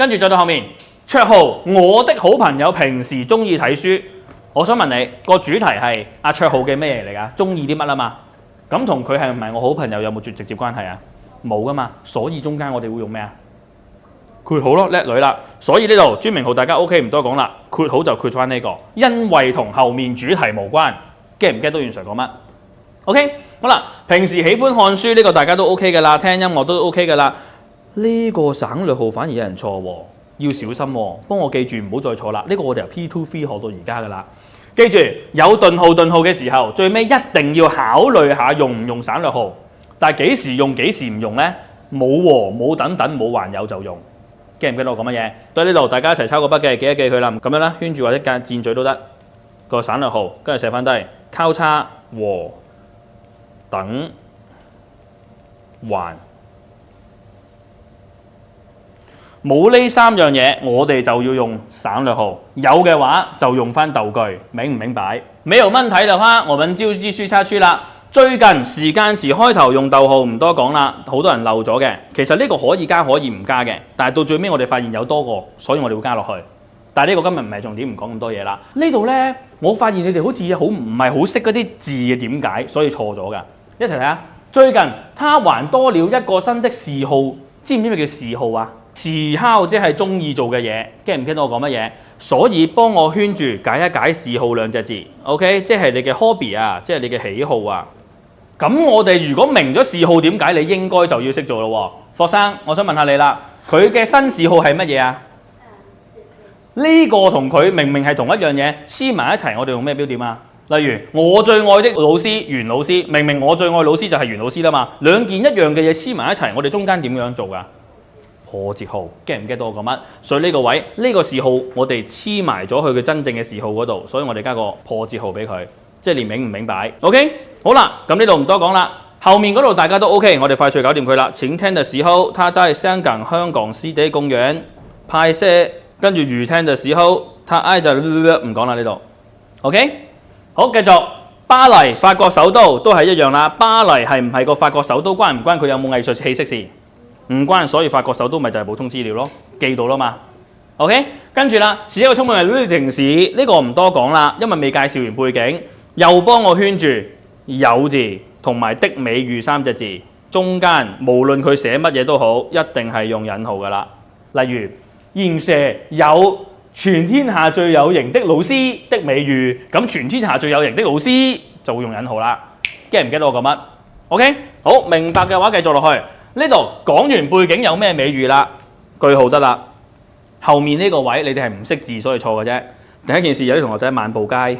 跟住再到後面，綽號我的好朋友平時中意睇書。我想問你個主題係阿綽號嘅咩嚟㗎？中意啲乜啊嘛？咁同佢係唔係我好朋友有冇直接關係啊？冇噶嘛，所以中間我哋會用咩啊？括號咯，叻女啦。所以呢度專名號大家 OK 唔多講啦，括號就括翻呢個，因為同後面主題無關。get 唔 get 到袁 Sir 講乜 ？OK， 好啦，平時喜歡看書呢個大家都 OK 㗎啦，聽音樂都 OK 㗎啦。呢個省略號反而有人錯喎，要小心喎，幫我記住唔好再錯啦。呢個我哋由 P2-3 學到而家㗎啦。記住有頓號嘅時候，最尾一定要考慮下用唔用省略號。但係幾時用幾時唔用呢？冇和冇等等冇還有就用。記唔記得我講乜嘢？對呢度大家一齊抄個筆記，記一記佢啦。咁樣啦，圈住或者間箭嘴都得。個省略號跟住寫翻低，交叉和等還。冇呢三樣嘢，我哋就要用省略號；有嘅話就用翻逗句，明唔明白？沒有問題的話，我們就繼續下去啦。最近時間詞開頭用逗號唔多講啦，好多人漏咗嘅。其實呢個可以加可以唔加嘅，但係到最尾我哋發現有多個，所以我哋會加落去。但係呢個今日唔係重點，唔講咁多嘢啦。呢度呢，我發現你哋好似唔係好識嗰啲字嘅點解，所以錯咗㗎。一齊睇下，最近他還多了一個新的嗜好，知唔知咩叫嗜好啊？嗜好即係中意做嘅嘢，記唔記得我講乜嘢？所以幫我圈住解一解嗜好兩隻字 ，OK？ 即係你嘅 hobby 啊，即係你嘅喜好啊。咁我哋如果明咗嗜好點解，你應該就要識做咯喎。霍生，我想問下你啦，佢嘅新嗜好係乜嘢啊？呢個同佢明明係同一樣嘢，黐埋一齊，我哋用咩標點啊？例如我最愛的老師袁老師，明明我最愛老師就係袁老師啦嘛，兩件一樣嘅嘢黐埋一齊，我哋中間點樣做㗎？破折號 get 唔 get 到我講乜？所以呢個位呢個嗜好我哋黐埋咗佢嘅真正嘅嗜好嗰度，所以我哋加個破折號俾佢，即係你明唔明白 ？OK， 好啦，咁呢度唔多講啦，後面嗰度大家都 OK， 我哋快脆搞掂佢啦。晴天嘅時候，他在香港濕地公園拍攝，跟住雨天嘅時候，他挨就唔講啦呢度。OK， 好，繼續。巴黎法國首都都係一樣啦。巴黎係唔係個法國首都，關唔關佢有冇藝術氣息事？唔關，所以法國首都咪就係補充資料咯，記到啦嘛。OK， 跟住啦，是一個充滿美麗的城市，呢個唔多講啦，因為未介紹完背景，又幫我圈住有字同埋的美譽三隻字，中間無論佢寫乜嘢都好，一定係用引號噶啦。例如現社有全天下最有型的老師的美譽，咁全天下最有型的老師就會用引號啦。記唔記得我講乜 ？OK， 好，明白嘅話繼續落去。呢度講完背景有咩美譽啦，句號得啦。後面呢個位你哋係唔識字所以錯嘅啫。第一件事有啲同學仔漫步街，呢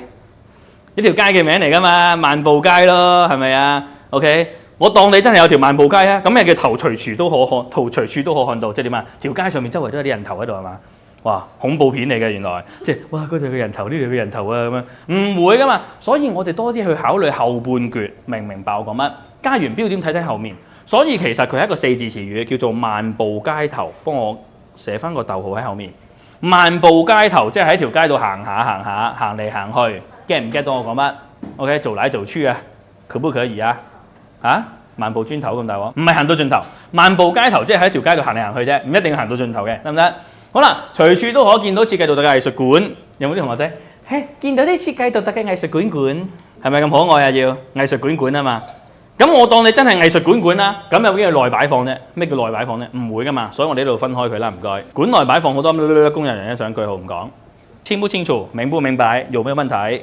條街嘅名嚟㗎嘛，漫步街咯，係咪啊 ？OK， 我當你真係有條漫步街啊，咁咩叫頭隨處都可看，頭隨處都可看到，即係點啊？條街上面周圍都有啲人頭喺度係嘛？哇，恐怖片嚟嘅原來，即係哇嗰度有個人頭，呢度有個人頭啊咁樣，唔會㗎嘛。所以我哋多啲去考慮後半橛，明唔明白我講乜？加完標點睇睇後面。所以其實佢係一個四字詞語，叫做漫步街頭。幫我寫翻個逗號喺後面。漫步街頭即係喺條街度行下，行嚟行去。get 唔 get 到我講乜 ？OK， 做來做去啊，可不可以啊？啊，漫步磚頭咁大鑊？唔係行到盡頭。漫步街頭即係喺條街度行嚟行去啫，唔一定要行到盡頭嘅，得唔得？好啦，隨處都可見到設計獨特嘅藝術館。有冇啲同學仔？嘿，見到啲設計獨特嘅藝術館，係咪咁可愛啊？要藝術館啊嘛。咁我當你真係藝術館啦，咁有啲係內擺放啫。咩叫內擺放啫？唔會噶嘛，所以我哋呢度分開佢啦，唔該。館內擺放好多工人人一上句號唔講。清不清楚？明不明白？有沒有問題？